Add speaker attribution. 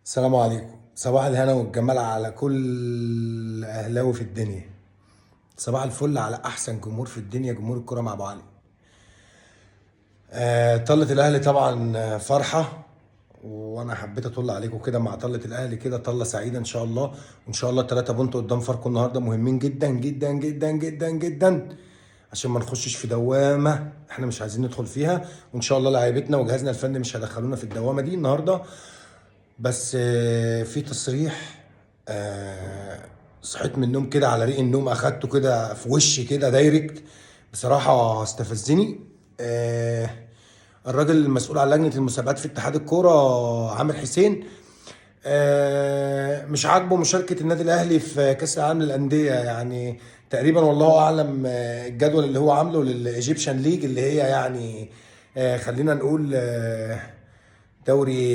Speaker 1: السلام عليكم، صباح الهنا والجمال على كل اهلاوي في الدنيا. صباح الفل على احسن جمهور في الدنيا، جمهور الكرة مع ابو علي. طلة الاهلي طبعا فرحة. وانا حبيت اطل عليكم كده مع طلة الاهلي، كده طلة سعيدة ان شاء الله. وان شاء الله الثلاثة بونت قدام فاركو النهارده مهمين جدا جدا جدا جدا جدا، عشان ما نخشش في دوامة احنا مش عايزين ندخل فيها. وان شاء الله لاعيبتنا وجهازنا الفني مش هيدخلونا في الدوامة دي النهارده. بس في تصريح. آه، صحيت من النوم كده على ريق النوم، اخدته كده في وشي كده دايركت. بصراحة استفزني. آه، الراجل المسؤول عن لجنة المسابقات في اتحاد الكورة عامر حسين، مش عاجبه مشاركة النادي الأهلي في كأس العالم للأندية يعني. تقريبا والله أعلم. الجدول اللي هو عامله للإيجيبشن ليج اللي هي يعني، خلينا نقول دوري